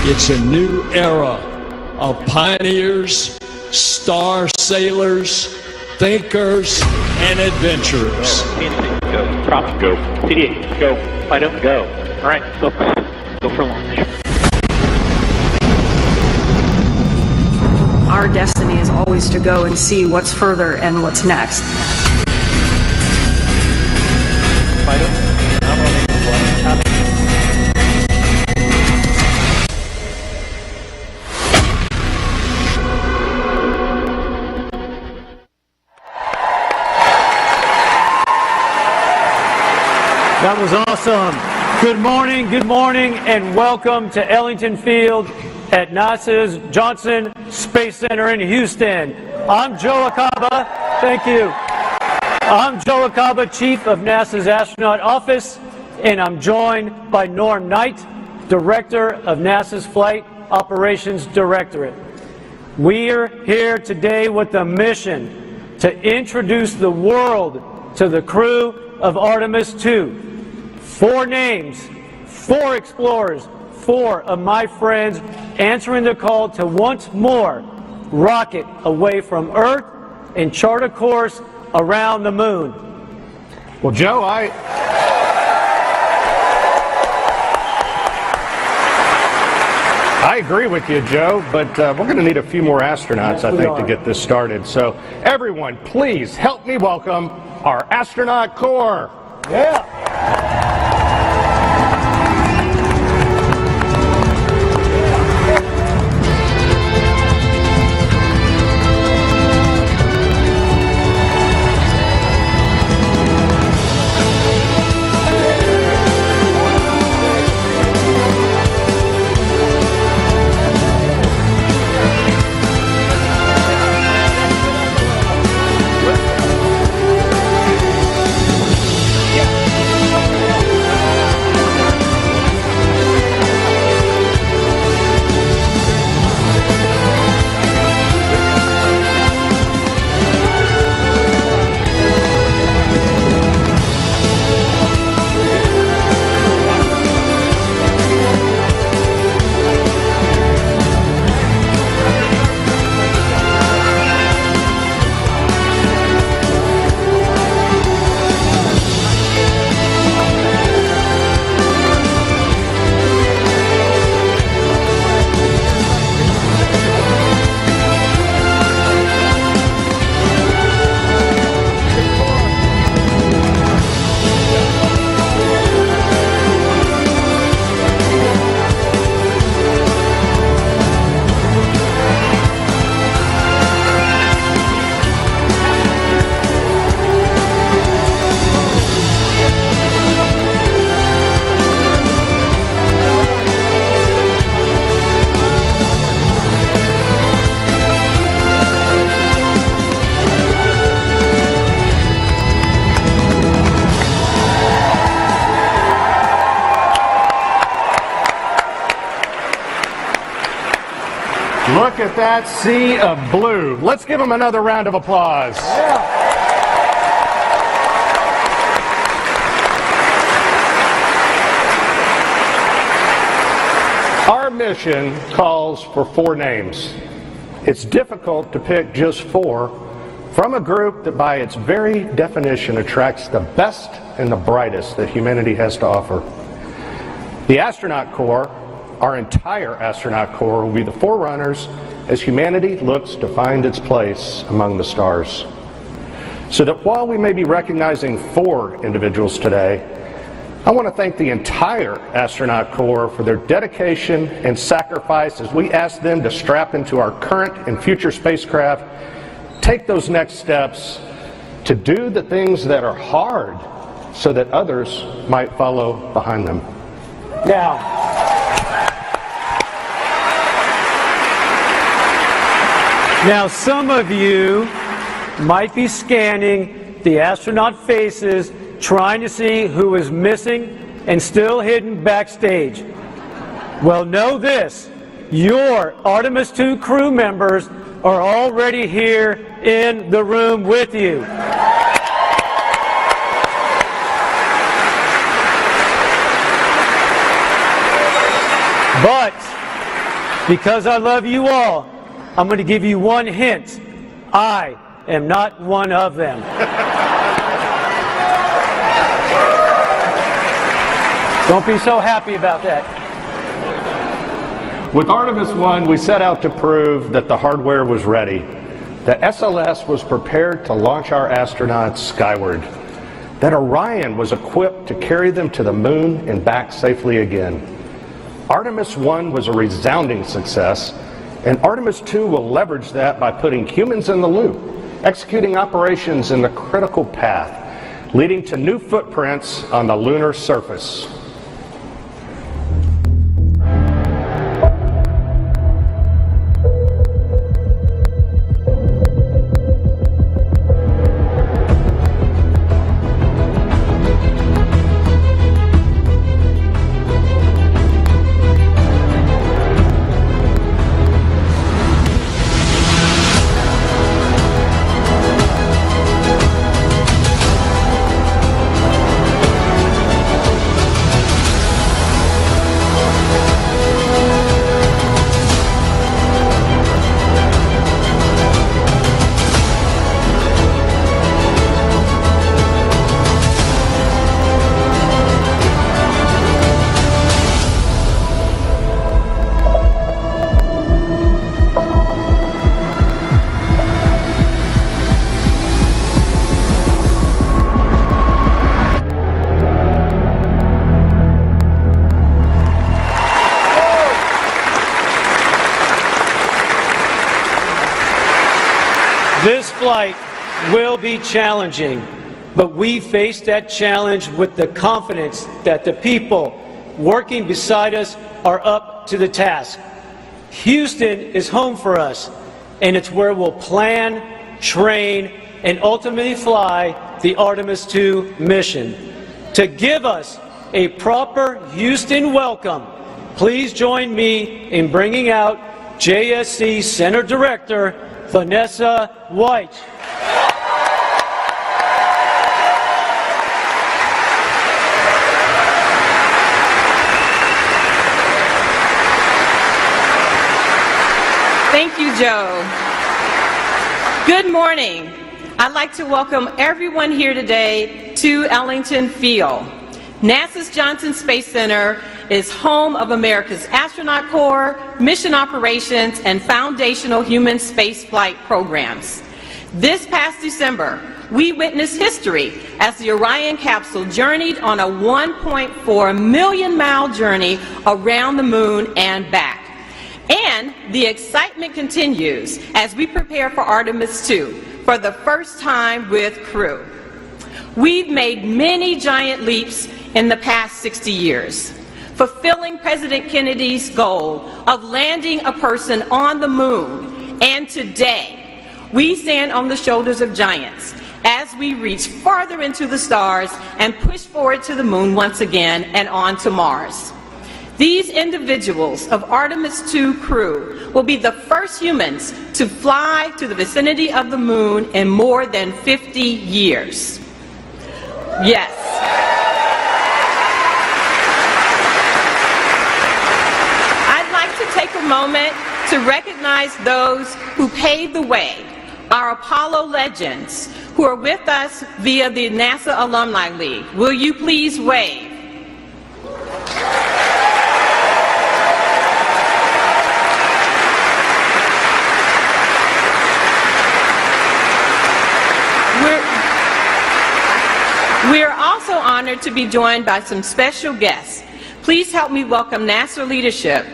It's a new era of pioneers, star sailors, thinkers, and adventurers. Go. Prop, go. TDA, go. Item, go. All right, go for launch. Our destiny is always to go and see what's further and what's next. That was awesome. Good morning, and welcome to Ellington Field at NASA's Johnson Space Center in Houston. I'm Joe Acaba. Thank you. I'm Joe Acaba, Chief of NASA's Astronaut Office, and I'm joined by Norm Knight, Director of NASA's Flight Operations Directorate. We're here today with a mission to introduce the world to the crew of Artemis II. 4 names, 4 explorers, 4 of my friends answering the call to once more rocket away from Earth and chart a course around the moon. Well, Joe, I agree with you, Joe, but we're going to need a few more astronauts, I think, to get this started. So, everyone, please help me welcome our astronaut corps. Yeah. Look at that sea of blue. Let's give them another round of applause. Yeah. Our mission calls for 4 names. It's difficult to pick just 4 from a group that by its very definition attracts the best and the brightest that humanity has to offer. The astronaut corps, our entire astronaut corps, will be the forerunners as humanity looks to find its place among the stars. So that while we may be recognizing 4 individuals today, I want to thank the entire astronaut corps for their dedication and sacrifice as we ask them to strap into our current and future spacecraft, take those next steps to do the things that are hard so that others might follow behind them. Now, some of you might be scanning the astronaut faces, trying to see who is missing and still hidden backstage. Well, know this: your Artemis II crew members are already here in the room with you. But Because I love you all, I'm going to give you one hint. I am not one of them. Don't be so happy about that. With Artemis I, we set out to prove that the hardware was ready. The SLS was prepared to launch our astronauts skyward. That Orion was equipped to carry them to the moon and back safely again. Artemis I was a resounding success, and Artemis II will leverage that by putting humans in the loop, executing operations in the critical path, leading to new footprints on the lunar surface. This flight will be challenging, but we face that challenge with the confidence that the people working beside us are up to the task. Houston is home for us, and it's where we'll plan, train, and ultimately fly the Artemis II mission. To give us a proper Houston welcome, please join me in bringing out JSC Center Director Vanessa White. Thank you, Joe. Good morning. I'd like to welcome everyone here today to Ellington Field. NASA's Johnson Space Center is home of America's astronaut corps, mission operations, and foundational human spaceflight programs. This past December, we witnessed history as the Orion capsule journeyed on a 1.4 million mile journey around the moon and back. And the excitement continues as we prepare for Artemis II for the first time with crew. We've made many giant leaps in the past 60 years, fulfilling President Kennedy's goal of landing a person on the moon. And today, we stand on the shoulders of giants as we reach farther into the stars and push forward to the moon once again and on to Mars. These individuals of Artemis II crew will be the first humans to fly to the vicinity of the moon in more than 50 years. Yes. I'd like to take a moment to recognize those who paved the way, our Apollo legends, who are with us via the NASA Alumni League. Will you please wave? We are also honored to be joined by some special guests. Please help me welcome NASA leadership,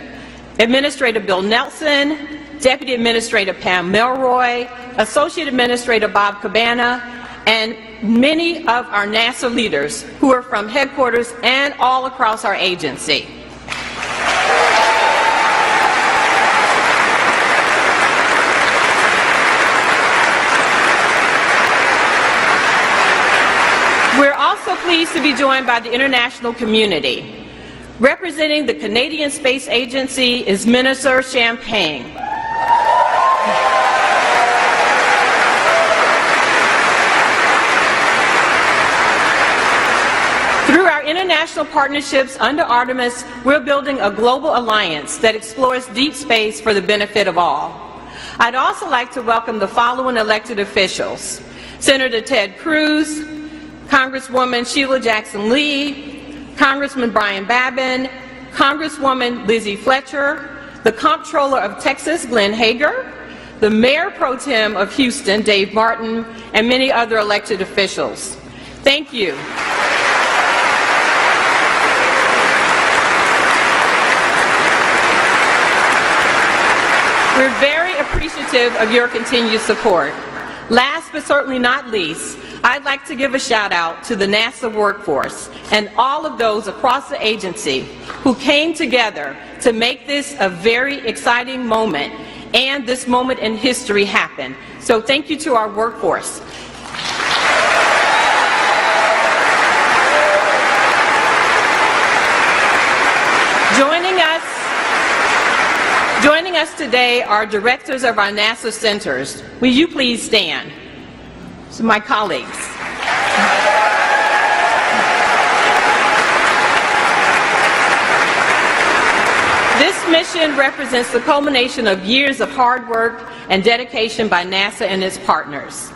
Administrator Bill Nelson, Deputy Administrator Pam Melroy, Associate Administrator Bob Cabana, and many of our NASA leaders who are from headquarters and all across our agency. We're also pleased to be joined by the international community. Representing the Canadian Space Agency is Minister Champagne. Through our international partnerships under Artemis, we're building a global alliance that explores deep space for the benefit of all. I'd also like to welcome the following elected officials: Senator Ted Cruz, Congresswoman Sheila Jackson Lee, Congressman Brian Babin, Congresswoman Lizzie Fletcher, the Comptroller of Texas, Glenn Hager, the Mayor Pro Tem of Houston, Dave Martin, and many other elected officials. Thank you. We're very appreciative of your continued support. Last but certainly not least, I'd like to give a shout out to the NASA workforce and all of those across the agency who came together to make this a very exciting moment and this moment in history happen. So thank you to our workforce. Joining us today are directors of our NASA centers. Will you please stand? So my colleagues. This mission represents the culmination of years of hard work and dedication by NASA and its partners.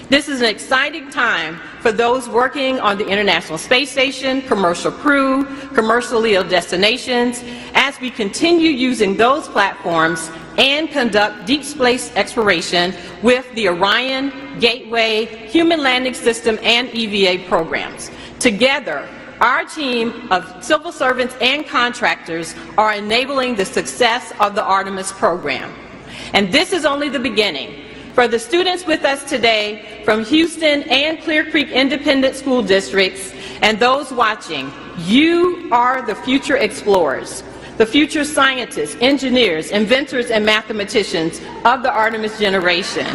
This is an exciting time for those working on the International Space Station, commercial crew, commercial LEO destinations, as we continue using those platforms and conduct deep space exploration with the Orion, Gateway, Human Landing System, and EVA programs. Together, our team of civil servants and contractors are enabling the success of the Artemis program. And this is only the beginning. For the students with us today from Houston and Clear Creek Independent School Districts and those watching, you are the future explorers, the future scientists, engineers, inventors, and mathematicians of the Artemis generation.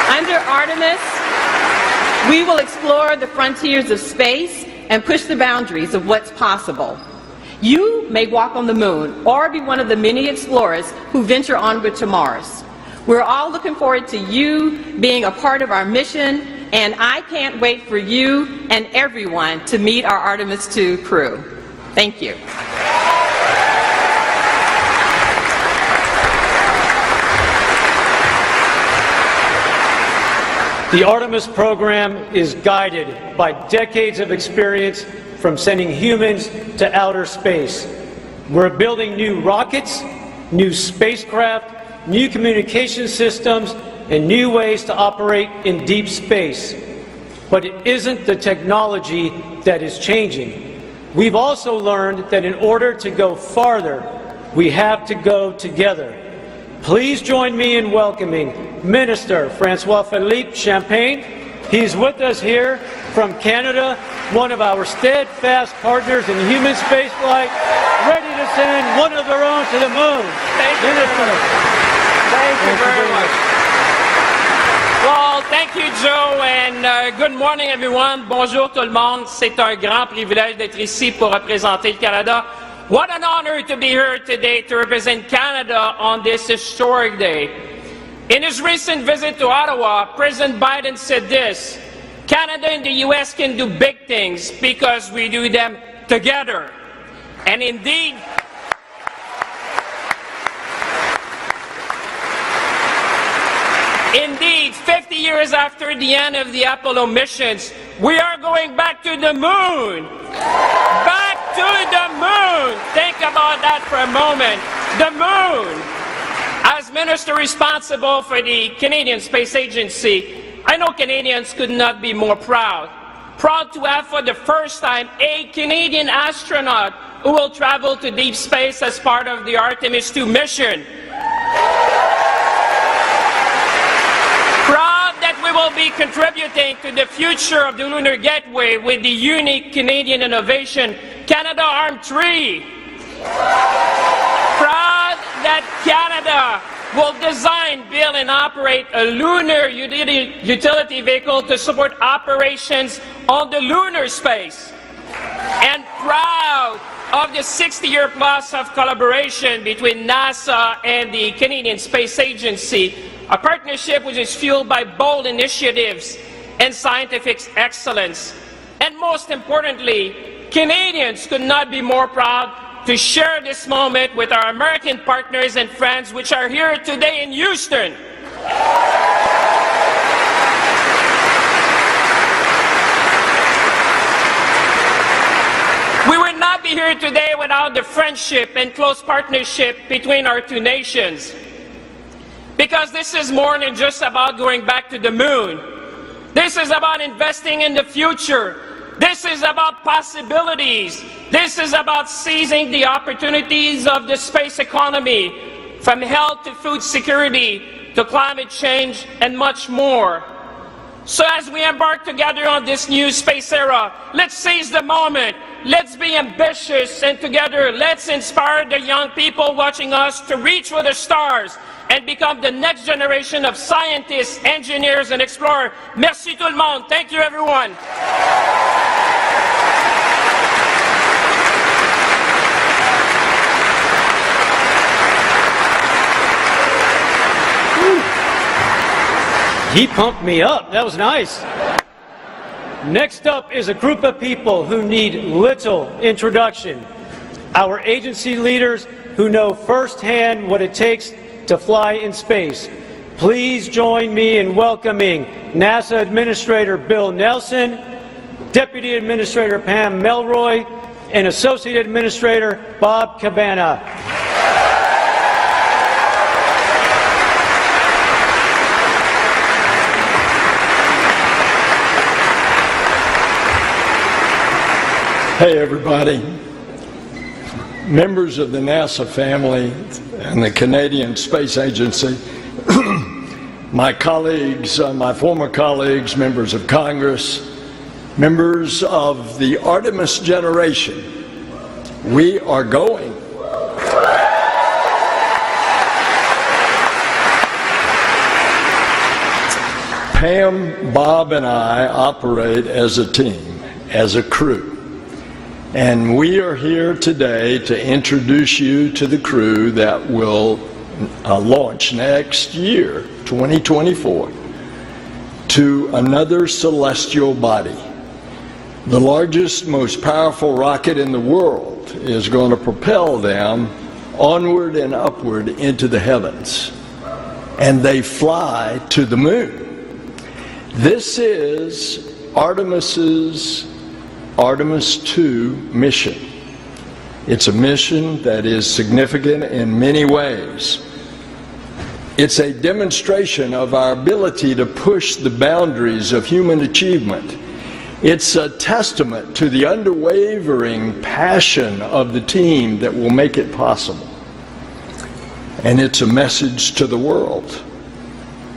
Under Artemis, we will explore the frontiers of space and push the boundaries of what's possible. You may walk on the moon or be one of the many explorers who venture onward to Mars. We're all looking forward to you being a part of our mission, and I can't wait for you and everyone to meet our Artemis II crew. Thank you. The Artemis program is guided by decades of experience from sending humans to outer space. We're building new rockets, new spacecraft, new communication systems, and new ways to operate in deep space. But it isn't the technology that is changing. We've also learned that in order to go farther, we have to go together. Please join me in welcoming Minister Francois-Philippe Champagne. He's with us here from Canada, one of our steadfast partners in human spaceflight, ready to send one of their own to the moon. Thank you very much. Well, thank you, Joe, and good morning, everyone. Bonjour tout le monde. C'est un grand privilège d'être ici pour représenter le Canada. What an honor to be here today to represent Canada on this historic day. In his recent visit to Ottawa, President Biden said this: Canada and the U.S. can do big things because we do them together. And indeed, Indeed, 50 years after the end of the Apollo missions, we are going back to the moon. Back to the moon. Think about that for a moment. The moon. As minister responsible for the Canadian Space Agency, I know Canadians could not be more proud. Proud to have for the first time a Canadian astronaut who will travel to deep space as part of the Artemis II mission. Proud that we will be contributing to the future of the lunar gateway with the unique Canadian innovation, Canadarm3. Proud that Canada will design, build, and operate a lunar utility vehicle to support operations on the lunar space. And proud of the 60-year plus of collaboration between NASA and the Canadian Space Agency, a partnership which is fueled by bold initiatives and scientific excellence. And most importantly, Canadians could not be more proud to share this moment with our American partners and friends which are here today in Houston. We would not be here today without the friendship and close partnership between our two nations. Because this is more than just about going back to the moon. This is about investing in the future. This is about possibilities. This is about seizing the opportunities of the space economy, from health to food security to climate change and much more. So as we embark together on this new space era, let's seize the moment. Let's be ambitious, and together let's inspire the young people watching us to reach for the stars and become the next generation of scientists, engineers, and explorers. Merci tout le monde. Thank you, everyone. He pumped me up. That was nice. Next up is a group of people who need little introduction. Our agency leaders who know firsthand what it takes to fly in space. Please join me in welcoming NASA Administrator Bill Nelson, Deputy Administrator Pam Melroy, and Associate Administrator Bob Cabana. Hey everybody, members of the NASA family and the Canadian Space Agency, my colleagues, my former colleagues, members of Congress, members of the Artemis generation, we are going. Pam, Bob, and I operate as a team, as a crew. And we are here today to introduce you to the crew that will launch next year, 2024, to another celestial body. The largest, most powerful rocket in the world is going to propel them onward and upward into the heavens. And they fly to the moon. This is Artemis II mission. It's a mission that is significant in many ways. It's a demonstration of our ability to push the boundaries of human achievement. It's a testament to the unwavering passion of the team that will make it possible. And it's a message to the world.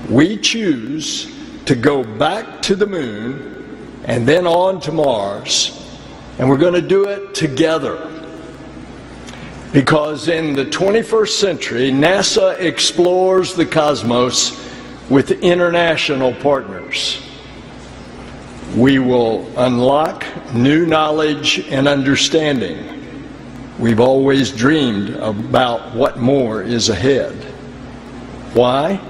We choose to go back to the moon and then on to Mars, and we're going to do it together. Because in the 21st century, NASA explores the cosmos with international partners. We will unlock new knowledge and understanding. We've always dreamed about what more is ahead. Why?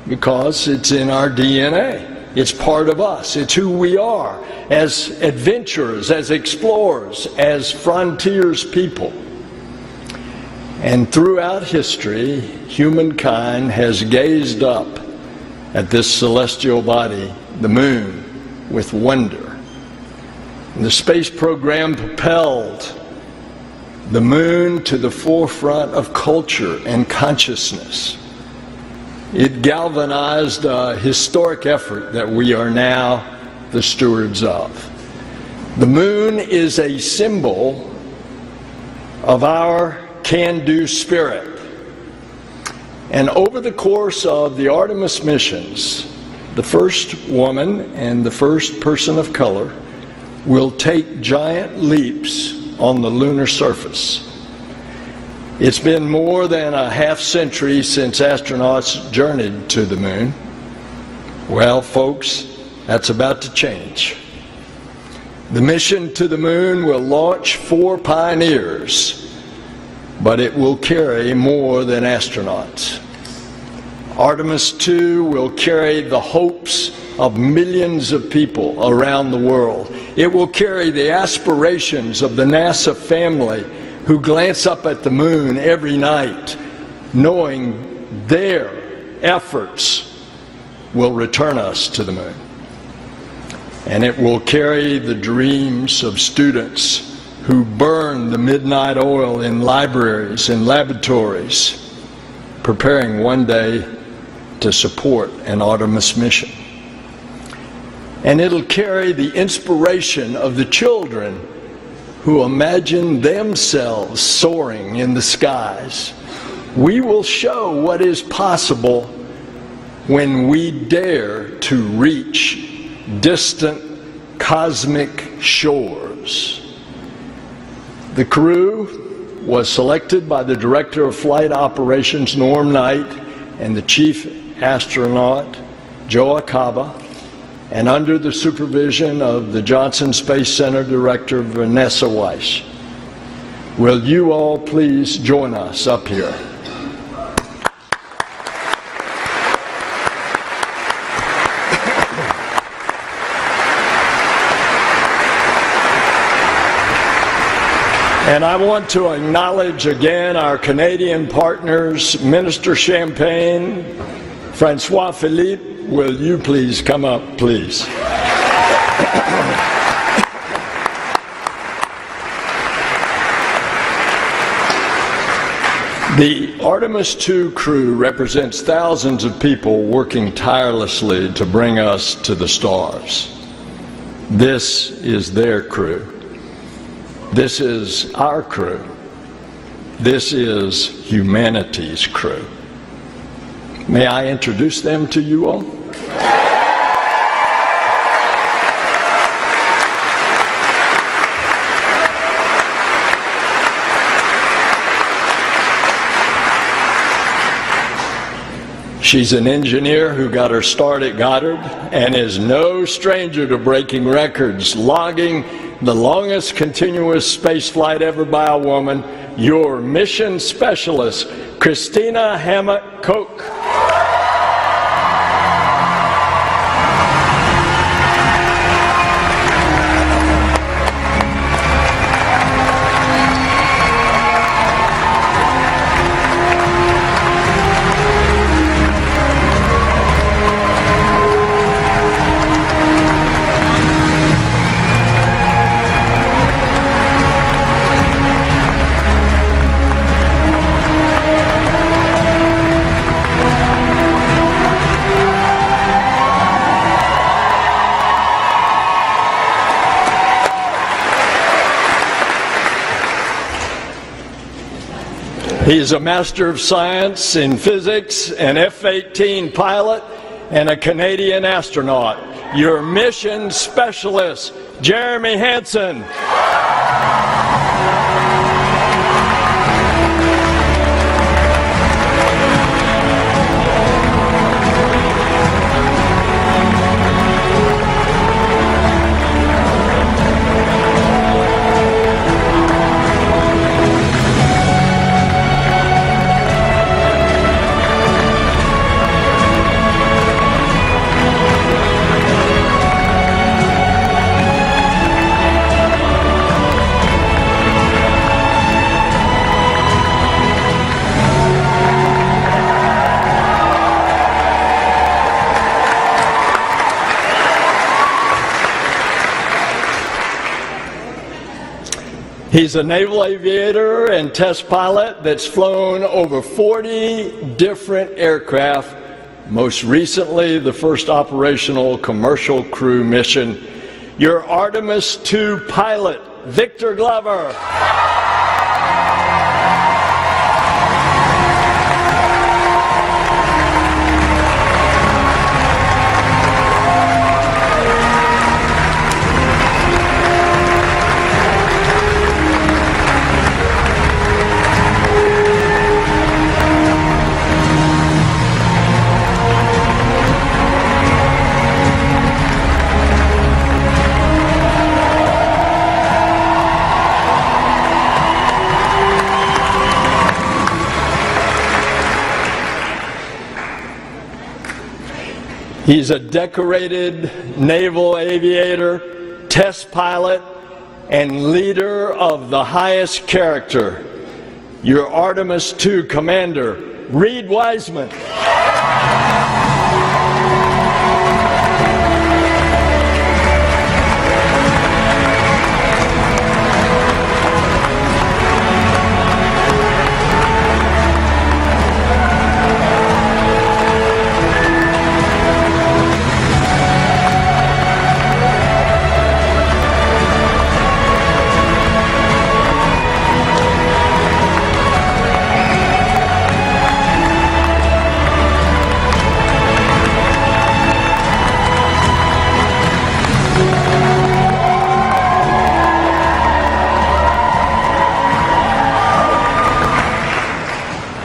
Because it's in our DNA. It's part of us. It's who we are as adventurers, as explorers, as frontiers people. And throughout history, humankind has gazed up at this celestial body, the moon, with wonder. And the space program propelled the moon to the forefront of culture and consciousness. It galvanized a historic effort that we are now the stewards of. The moon is a symbol of our can-do spirit. And over the course of the Artemis missions, the first woman and the first person of color will take giant leaps on the lunar surface. It's been more than a half-century since astronauts journeyed to the moon. Well, folks, that's about to change. The mission to the moon will launch 4 pioneers, but it will carry more than astronauts. Artemis II will carry the hopes of millions of people around the world. It will carry the aspirations of the NASA family who glance up at the moon every night, knowing their efforts will return us to the moon. And it will carry the dreams of students who burn the midnight oil in libraries and laboratories, preparing one day to support an Artemis mission. And it'll carry the inspiration of the children who imagine themselves soaring in the skies. We will show what is possible when we dare to reach distant cosmic shores. The crew was selected by the Director of Flight Operations, Norm Knight, and the Chief Astronaut, Joe Acaba, and under the supervision of the Johnson Space Center Director, Vanessa Weiss. Will you all please join us up here? And I want to acknowledge again our Canadian partners, Minister Champagne, Francois Philippe. Will you please come up, please? The Artemis II crew represents thousands of people working tirelessly to bring us to the stars. This is their crew. This is our crew. This is humanity's crew. May I introduce them to you all? She's an engineer who got her start at Goddard and is no stranger to breaking records, logging the longest continuous space flight ever by a woman, your mission specialist, Christina Hammett-Koch. He is a Master of Science in Physics, an F-18 pilot, and a Canadian astronaut. Your mission specialist, Jeremy Hansen. He's a naval aviator and test pilot that's flown over 40 different aircraft, most recently the first operational commercial crew mission. Your Artemis II pilot, Victor Glover. He's a decorated naval aviator, test pilot, and leader of the highest character, your Artemis II commander, Reed Wiseman.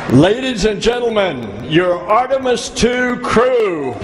Ladies and gentlemen, your Artemis II crew.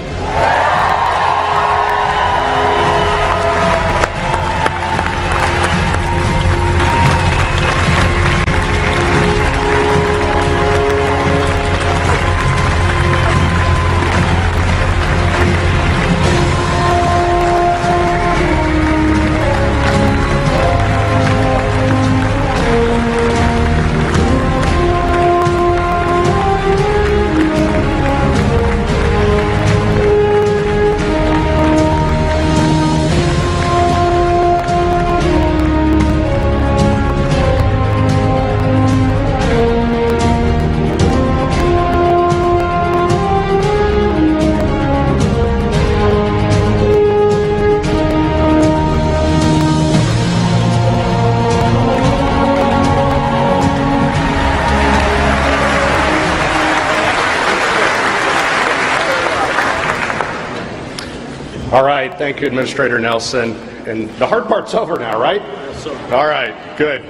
All right, thank you, Administrator Nelson. And the hard part's over now, right? Yes, sir. All right, good.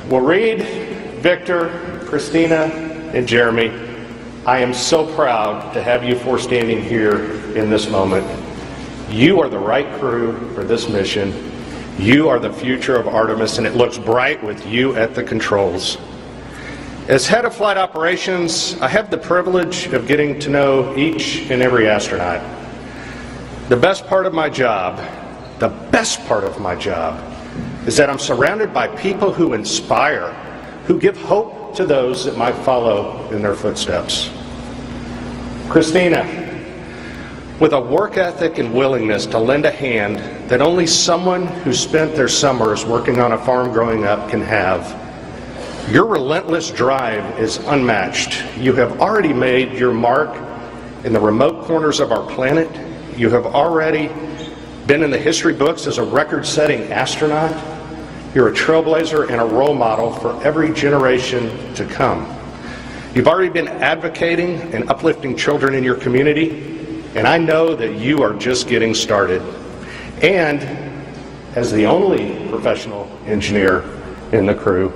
Well, Reed, Victor, Christina, and Jeremy, I am so proud to have you four standing here in this moment. You are the right crew for this mission. You are the future of Artemis, and it looks bright with you at the controls. As head of flight operations, I have the privilege of getting to know each and every astronaut. The best part of my job is that I'm surrounded by people who inspire, who give hope to those that might follow in their footsteps. Christina, with a work ethic and willingness to lend a hand that only someone who spent their summers working on a farm growing up can have, your relentless drive is unmatched. You have already made your mark in the remote corners of our planet. You have already been in the history books as a record-setting astronaut. You're a trailblazer and a role model for every generation to come. You've already been advocating and uplifting children in your community, and I know that you are just getting started. And as the only professional engineer in the crew,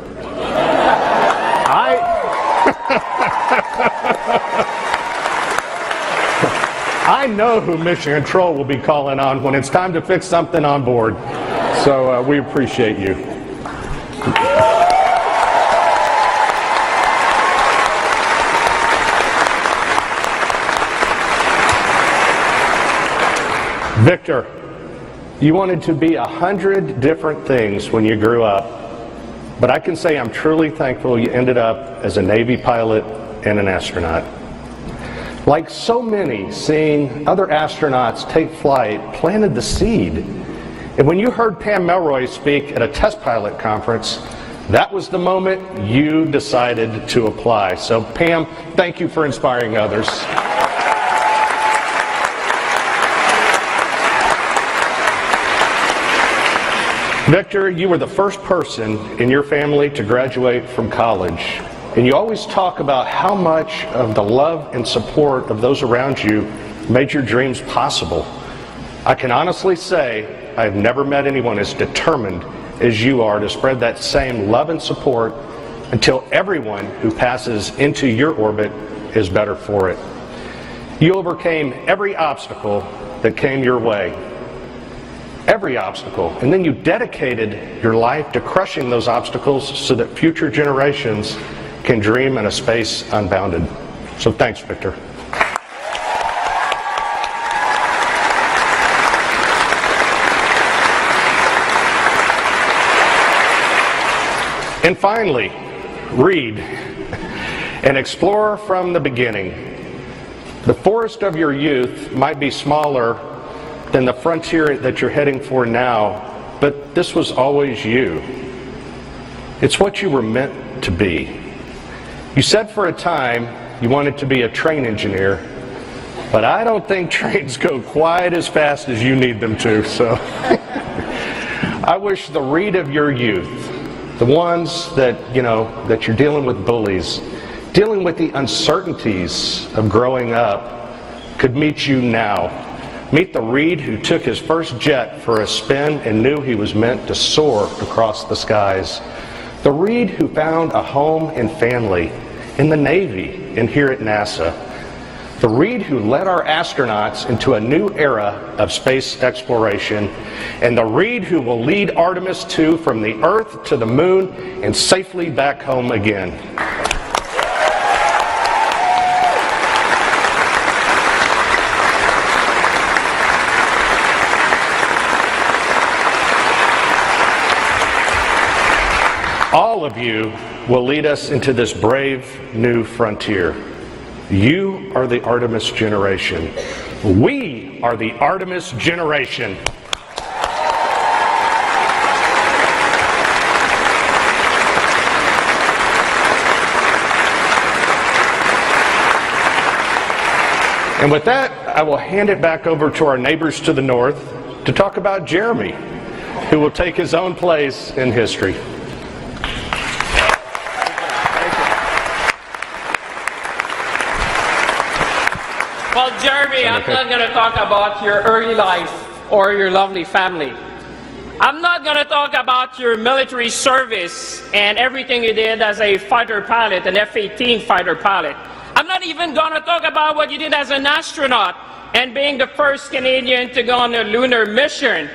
I know who Mission Control will be calling on when it's time to fix something on board. So we appreciate you. Victor, you wanted to be 100 different things when you grew up, but I can say I'm truly thankful you ended up as a Navy pilot and an astronaut. Like so many, seeing other astronauts take flight planted the seed. And when you heard Pam Melroy speak at a test pilot conference, that was the moment you decided to apply. So Pam, thank you for inspiring others. Victor, you were the first person in your family to graduate from college. And you always talk about how much of the love and support of those around you made your dreams possible. I can honestly say I've never met anyone as determined as you are to spread that same love and support until everyone who passes into your orbit is better for it. You overcame every obstacle that came your way. Every obstacle. And then you dedicated your life to crushing those obstacles so that future generations can dream in a space unbounded. So thanks, Victor. And finally, read and explore from the beginning. The forest of your youth might be smaller than the frontier that you're heading for now, but this was always you. It's what you were meant to be. You said for a time you wanted to be a train engineer, but I don't think trains go quite as fast as you need them to, so I wish the Reed of your youth, the ones that, that you're dealing with bullies, dealing with the uncertainties of growing up, could meet you now. Meet the Reed who took his first jet for a spin and knew he was meant to soar across the skies. The Reed who found a home and family in the Navy and here at NASA. The Reed who led our astronauts into a new era of space exploration. And the Reed who will lead Artemis II from the Earth to the Moon and safely back home again. All of you will lead us into this brave new frontier. You are the Artemis generation. We are the Artemis generation. And with that, I will hand it back over to our neighbors to the north to talk about Jeremy, who will take his own place in history. Well, Jeremy, I'm not going to talk about your early life or your lovely family. I'm not going to talk about your military service and everything you did as a fighter pilot, an F-18 fighter pilot. I'm not even going to talk about what you did as an astronaut and being the first Canadian to go on a lunar mission.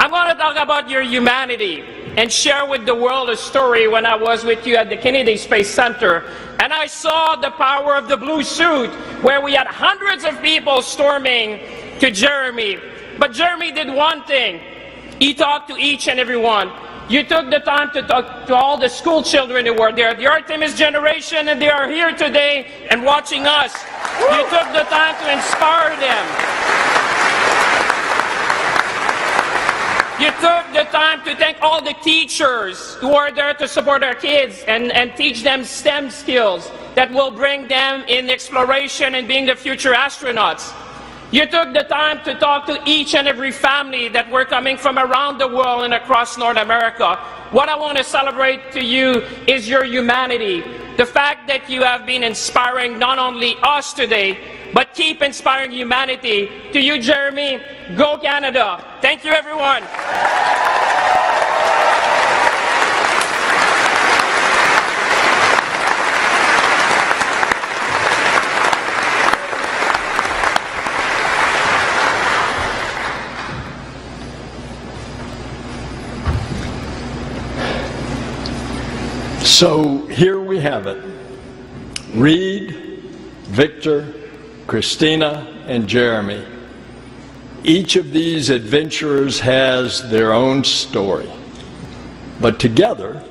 I'm going to talk about your humanity and share with the world a story when I was with you at the Kennedy Space Center. And I saw the power of the blue suit, where we had hundreds of people storming to Jeremy. But Jeremy did one thing. He talked to each and every one. You took the time to talk to all the school children who were there, the Artemis generation, and they are here today and watching us. You took the time to inspire them. You took the time to thank all the teachers who are there to support our kids and teach them STEM skills that will bring them in exploration and being the future astronauts. You took the time to talk to each and every family that were coming from around the world and across North America. What I want to celebrate to you is your humanity. The fact that you have been inspiring not only us today, but keep inspiring humanity. To you, Jeremy, go Canada. Thank you, everyone. So here we have it. Reed, Victor, Christina, and Jeremy. Each of these adventurers has their own story, but together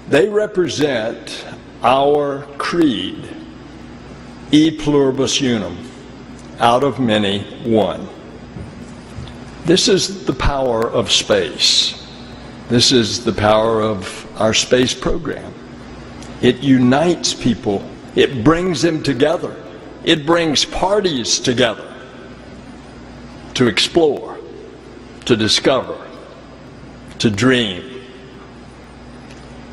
they represent our creed, e pluribus unum, out of many, one. This is the power of space. This is the power of our space program. It unites people. It brings them together. It brings parties together to explore, to discover, to dream.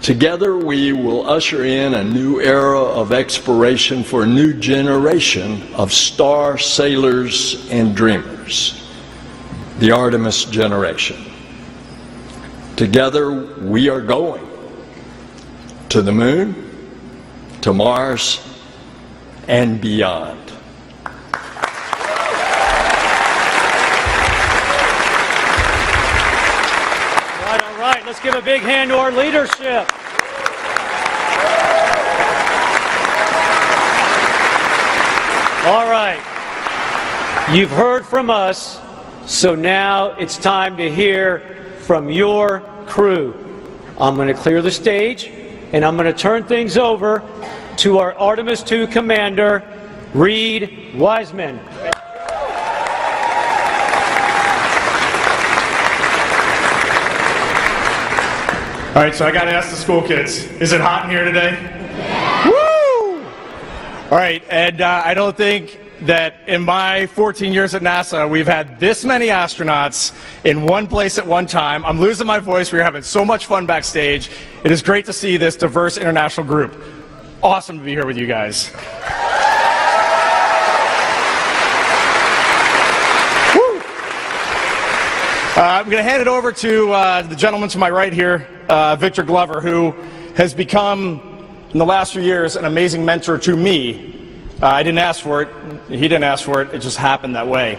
Together we will usher in a new era of exploration for a new generation of star sailors and dreamers, the Artemis generation. Together we are going to the moon, to Mars, and beyond. All right, let's give a big hand to our leadership. All right, you've heard from us, so now it's time to hear from your crew. I'm going to clear the stage, and I'm going to turn things over to our Artemis II commander, Reed Wiseman. All right, so I got to ask the school kids, is it hot in here today? Woo! All right, and I don't think that in my 14 years at NASA, we've had this many astronauts in one place at one time. I'm losing my voice. We're having so much fun backstage. It is great to see this diverse international group. Awesome to be here with you guys. I'm going to hand it over to the gentleman to my right here, Victor Glover, who has become, in the last few years, an amazing mentor to me. I didn't ask for it. He didn't ask for it. It just happened that way.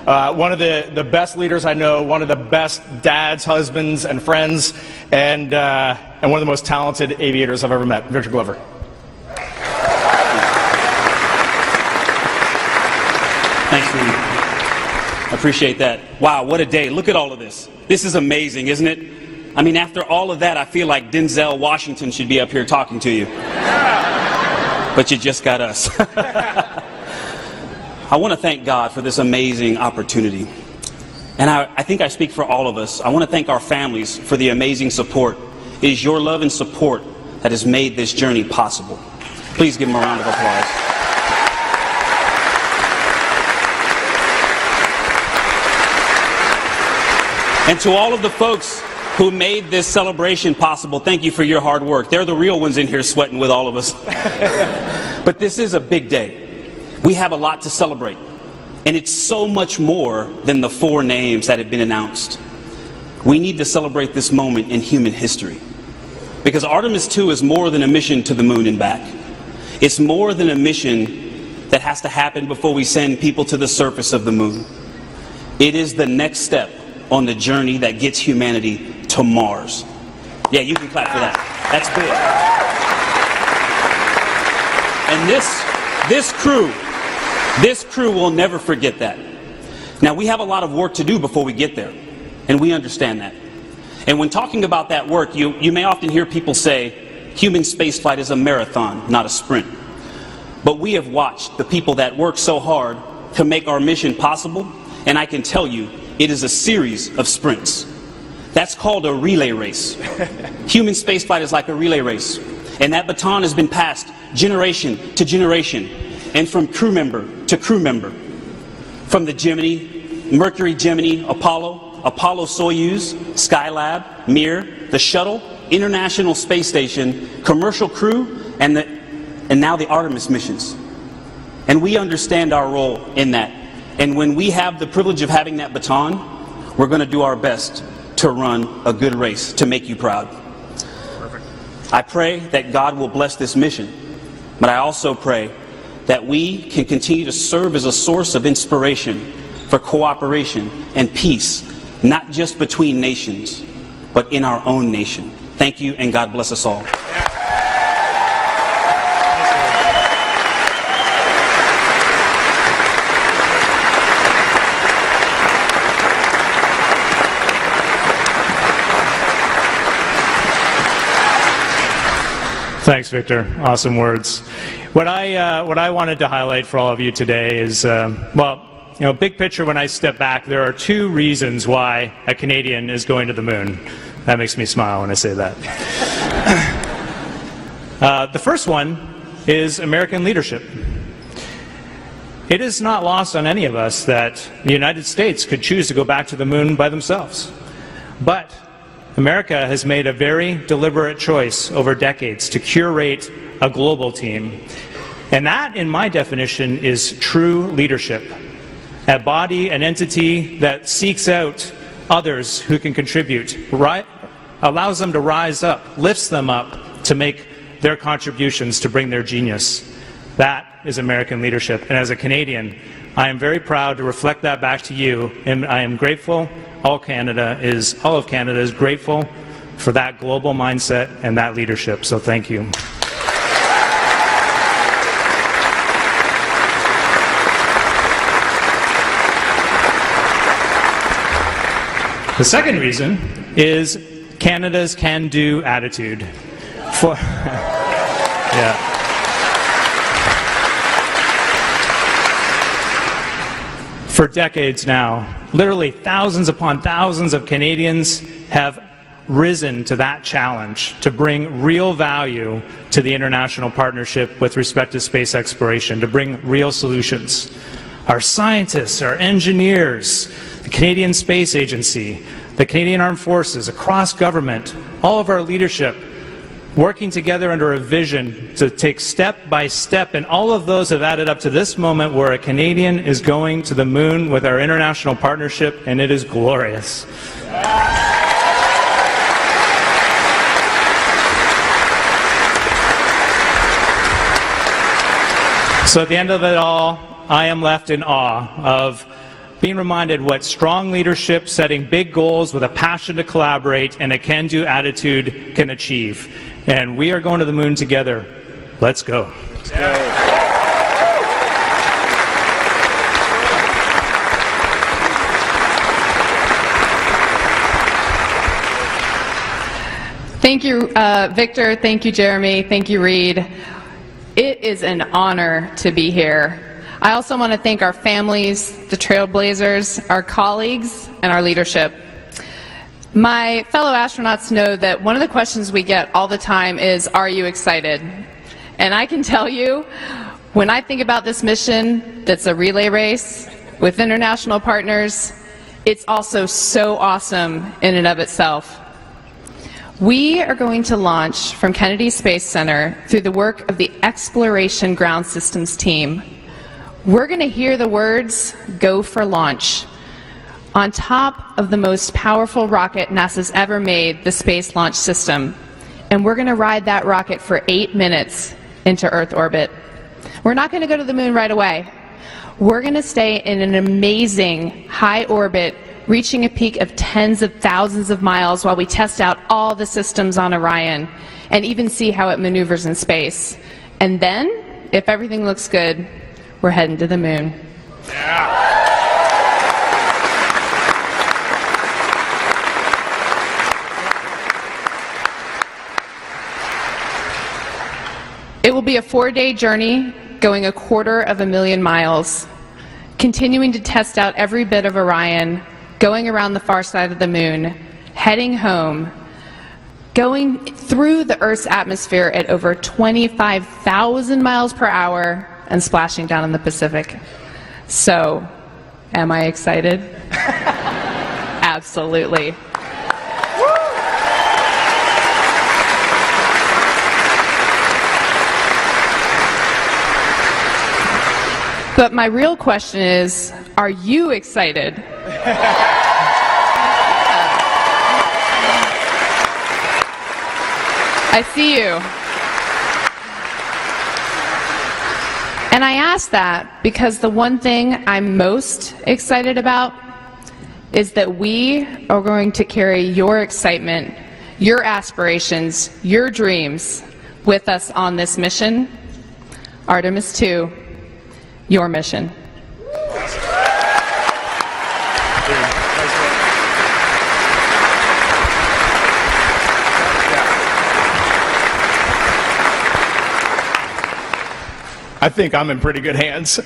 One of the best leaders I know, one of the best dads, husbands, and friends, and one of the most talented aviators I've ever met. Victor Glover. Thanks, Reed. I appreciate that. Wow, what a day. Look at all of this. This is amazing, isn't it? I mean, after all of that, I feel like Denzel Washington should be up here talking to you. But you just got us. I want to thank God for this amazing opportunity. And I think I speak for all of us. I want to thank our families for the amazing support. It is your love and support that has made this journey possible. Please give them a round of applause. And to all of the folks who made this celebration possible, thank you for your hard work. They're the real ones in here sweating with all of us. But this is a big day. We have a lot to celebrate. And it's so much more than the 4 names that have been announced. We need to celebrate this moment in human history. Because Artemis II is more than a mission to the moon and back. It's more than a mission that has to happen before we send people to the surface of the moon. It is the next step on the journey that gets humanity to Mars. Yeah, you can clap for that. That's big. And this crew will never forget that. Now, we have a lot of work to do before we get there, and we understand that. And when talking about that work, you may often hear people say, human spaceflight is a marathon, not a sprint. But we have watched the people that work so hard to make our mission possible, and I can tell you, it is a series of sprints. That's called a relay race. Human spaceflight is like a relay race. And that baton has been passed generation to generation, and from crew member to crew member. From the Gemini, Mercury, Gemini, Apollo, Soyuz, Skylab, Mir, the Shuttle, International Space Station, commercial crew, and now the Artemis missions. And we understand our role in that. And when we have the privilege of having that baton, we're going to do our best to run a good race to make you proud. Perfect. I pray that God will bless this mission, but I also pray that we can continue to serve as a source of inspiration for cooperation and peace, not just between nations, but in our own nation. Thank you, and God bless us all. Thanks, Victor. Awesome words. What I wanted to highlight for all of you today is, big picture, when I step back, there are 2 reasons why a Canadian is going to the moon. That makes me smile when I say that. The first one is American leadership. It is not lost on any of us that the United States could choose to go back to the moon by themselves. But America has made a very deliberate choice over decades to curate a global team. And that, in my definition, is true leadership. A body, an entity that seeks out others who can contribute, allows them to rise up, lifts them up to make their contributions to bring their genius. That is American leadership. And as a Canadian, I am very proud to reflect that back to you, and I am grateful. All of Canada is grateful for that global mindset and that leadership. So thank you. The second reason is Canada's can-do attitude. Yeah. For decades now, literally thousands upon thousands of Canadians have risen to that challenge to bring real value to the international partnership with respect to space exploration, to bring real solutions. Our scientists, our engineers, the Canadian Space Agency, the Canadian Armed Forces, across government, all of our leadership, working together under a vision to take step by step, and all of those have added up to this moment where a Canadian is going to the moon with our international partnership, and it is glorious. So at the end of it all, I am left in awe of being reminded what strong leadership, setting big goals with a passion to collaborate and a can-do attitude can achieve. And we are going to the moon together. Let's go. Thank you, Victor. Thank you, Jeremy. Thank you, Reed. It is an honor to be here. I also want to thank our families, the trailblazers, our colleagues, and our leadership. My fellow astronauts know that one of the questions we get all the time is, are you excited? And I can tell you, when I think about this mission that's a relay race with international partners, it's also so awesome in and of itself. We are going to launch from Kennedy Space Center through the work of the Exploration Ground Systems team. We're going to hear the words, "Go for launch," on top of the most powerful rocket NASA's ever made, the Space Launch System. And we're going to ride that rocket for 8 minutes into Earth orbit. We're not going to go to the moon right away. We're going to stay in an amazing high orbit, reaching a peak of tens of thousands of miles while we test out all the systems on Orion and even see how it maneuvers in space. And then, if everything looks good, we're heading to the moon. Yeah. It will be a 4-day journey going 250,000 miles, continuing to test out every bit of Orion, going around the far side of the moon, heading home, going through the Earth's atmosphere at over 25,000 miles per hour and splashing down in the Pacific. So, am I excited? Absolutely. But my real question is, are you excited? I see you. And I ask that because the one thing I'm most excited about is that we are going to carry your excitement, your aspirations, your dreams with us on this mission, Artemis II, your mission. I think I'm in pretty good hands.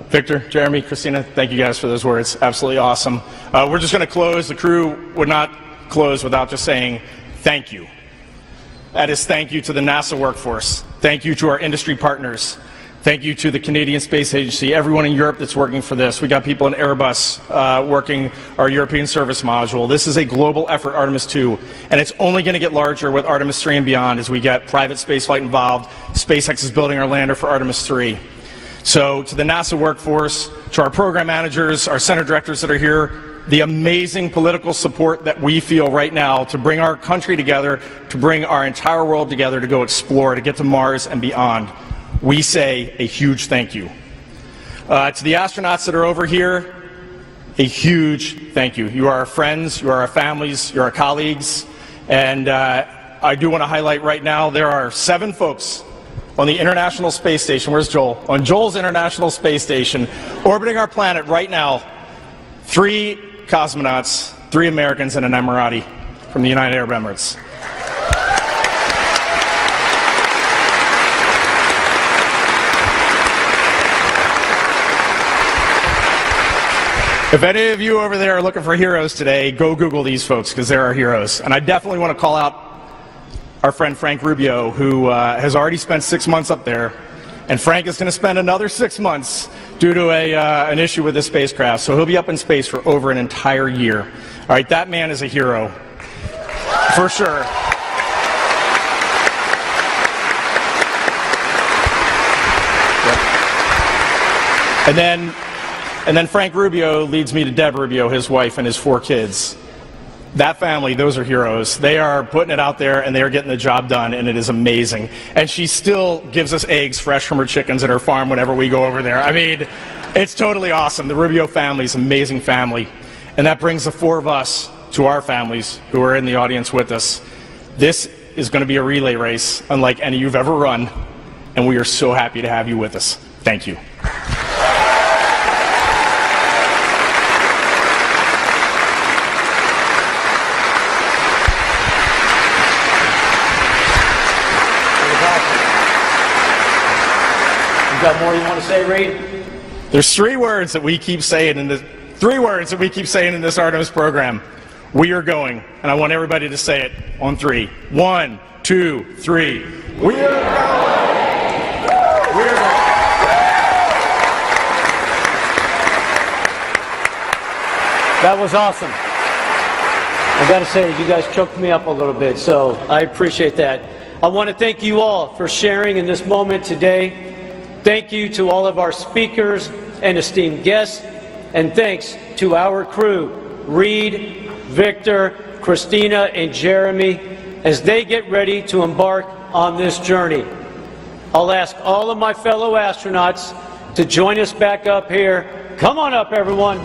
Victor, Jeremy, Christina, thank you guys for those words. Absolutely awesome. We're just going to close. The crew would not close without just saying thank you. That is thank you to the NASA workforce. Thank you to our industry partners. Thank you to the Canadian Space Agency, everyone in Europe that's working for this. We got people in Airbus working our European service module. This is a global effort, Artemis II, and it's only going to get larger with Artemis III and beyond as we get private spaceflight involved. SpaceX is building our lander for Artemis III. So to the NASA workforce, to our program managers, our center directors that are here, the amazing political support that we feel right now to bring our country together, to bring our entire world together to go explore, to get to Mars and beyond. We say a huge thank you. To the astronauts that are over here, a huge thank you. You are our friends, you are our families, you're our colleagues, and I do want to highlight right now there are 7 folks on the International Space Station. Where's Joel? On Joel's International Space Station, orbiting our planet right now. 3 cosmonauts 3 Americans and an Emirati from the United Arab Emirates. If any of you over there are looking for heroes today, go Google these folks, because they're our heroes. And I definitely want to call out our friend Frank Rubio, who has already spent 6 months up there. And Frank is going to spend another 6 months due to an issue with his spacecraft. So he'll be up in space for over an entire year. All right, that man is a hero, for sure. Yep. And then Frank Rubio leads me to Deb Rubio, his wife, and his 4 kids. That family, those are heroes. They are putting it out there, and they are getting the job done, and it is amazing. And she still gives us eggs fresh from her chickens at her farm whenever we go over there. I mean, it's totally awesome. The Rubio family is an amazing family. And that brings the 4 of us to our families who are in the audience with us. This is going to be a relay race unlike any you've ever run, and we are so happy to have you with us. Thank you. Got more you want to say, Reed? There's 3 words that we keep saying in this. 3 words that we keep saying in this Artemis program. We are going, and I want everybody to say it on 3. 1, 2, 3. We are going. We are going. That was awesome. I got to say, you guys choked me up a little bit, so I appreciate that. I want to thank you all for sharing in this moment today. Thank you to all of our speakers and esteemed guests, and thanks to our crew, Reed, Victor, Christina, and Jeremy, as they get ready to embark on this journey. I'll ask all of my fellow astronauts to join us back up here. Come on up, everyone.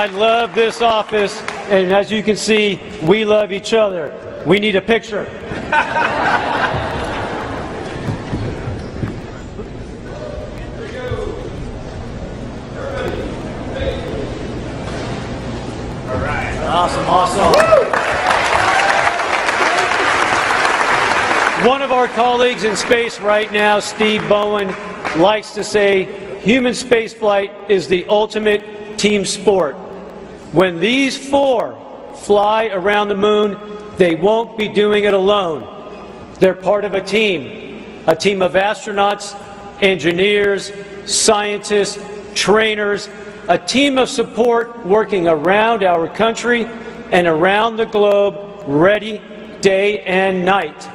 I love this office, and as you can see, we love each other. We need a picture. All right. Awesome. One of our colleagues in space right now, Steve Bowen, likes to say human spaceflight is the ultimate team sport. When these four fly around the moon, they won't be doing it alone. They're part of a team of astronauts, engineers, scientists, trainers, a team of support working around our country and around the globe, ready day and night.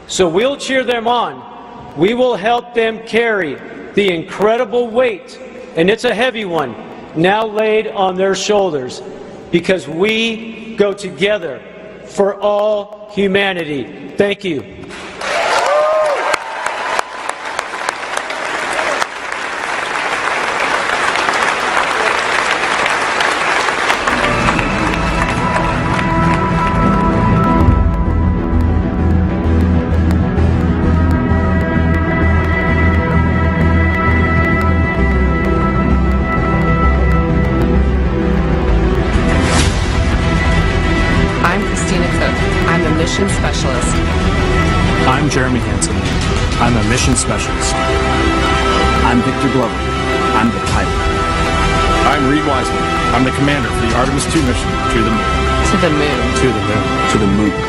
So we'll cheer them on. We will help them carry the incredible weight, and it's a heavy one, now laid on their shoulders, because we go together for all humanity. Thank you. Specialist. I'm Jeremy Hansen. I'm a mission specialist. I'm Victor Glover. I'm the pilot. I'm Reed Wiseman. I'm the commander for the Artemis II mission to the moon. To the moon. To the moon. To the moon.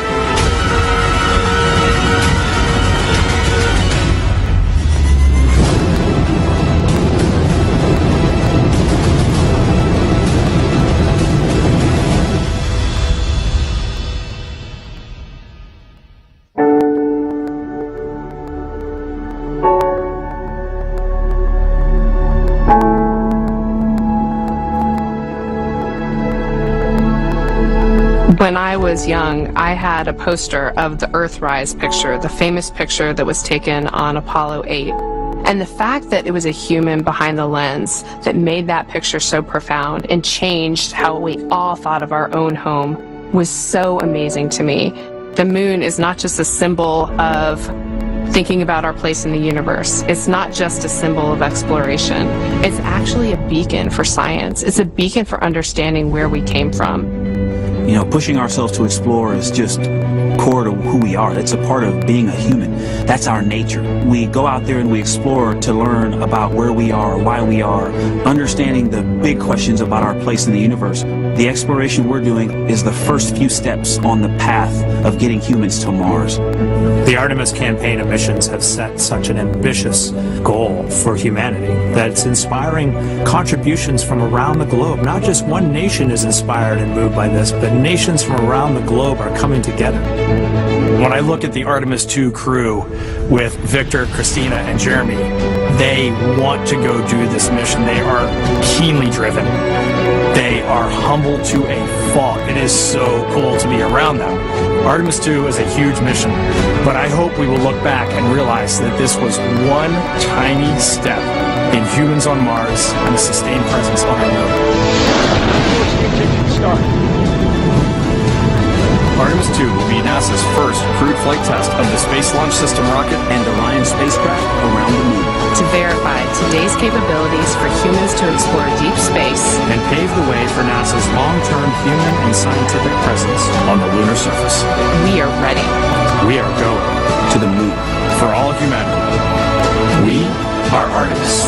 When I was young, I had a poster of the Earthrise picture, the famous picture that was taken on Apollo 8. And the fact that it was a human behind the lens that made that picture so profound and changed how we all thought of our own home was so amazing to me. The moon is not just a symbol of thinking about our place in the universe. It's not just a symbol of exploration. It's actually a beacon for science. It's a beacon for understanding where we came from. You know, pushing ourselves to explore is just core to who we are. It's a part of being a human. That's our nature. We go out there and we explore to learn about where we are, why we are, understanding the big questions about our place in the universe. The exploration we're doing is the first few steps on the path of getting humans to Mars. The Artemis campaign of missions have set such an ambitious goal for humanity that it's inspiring contributions from around the globe. Not just one nation is inspired and moved by this, but nations from around the globe are coming together. When I look at the Artemis II crew with Victor, Christina, and Jeremy, they want to go do this mission. They are keenly driven. They are humble to a fault. It is so cool to be around them. Artemis II is a huge mission, but I hope we will look back and realize that this was one tiny step in humans on Mars and a sustained presence on our moon. Artemis II will be NASA's first crewed flight test of the Space Launch System rocket and Orion spacecraft around the moon. To verify today's capabilities for humans to explore deep space and pave the way for NASA's long-term human and scientific presence on the lunar surface. We are ready. We are going to the moon for all humanity. We are Artemis.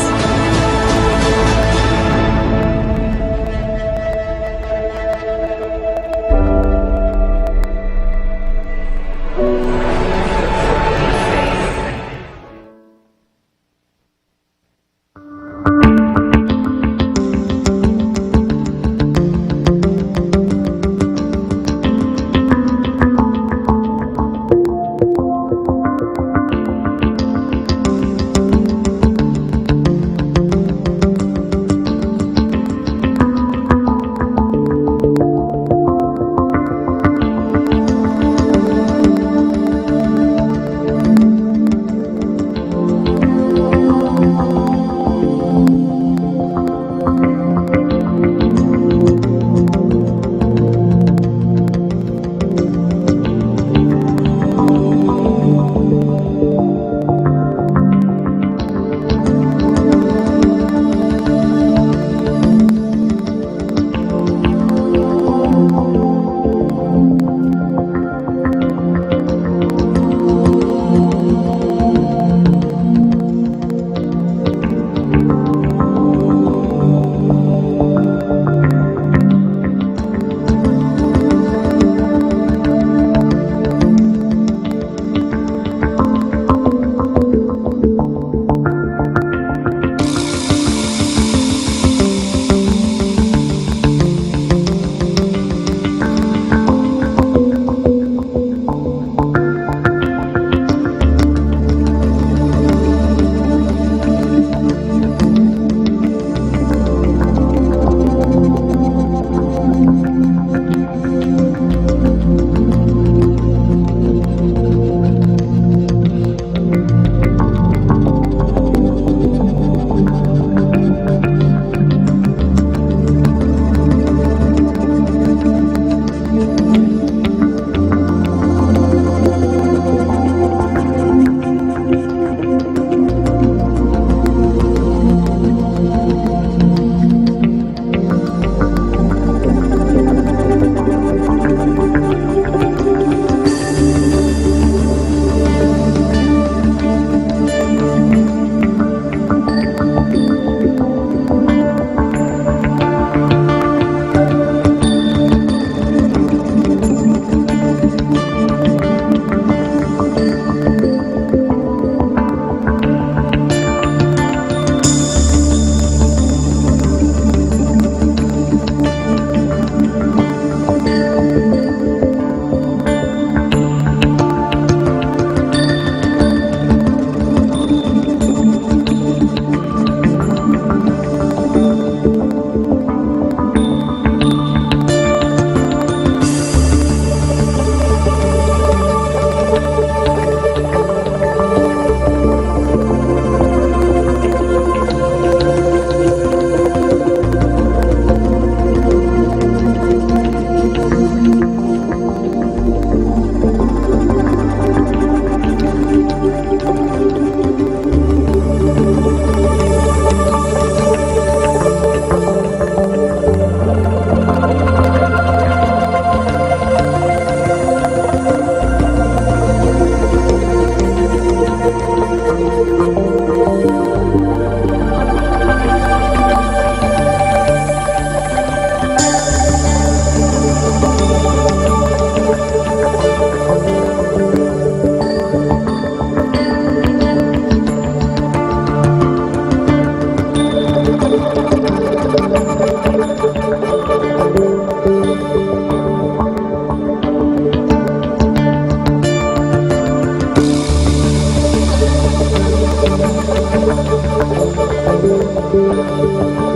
you.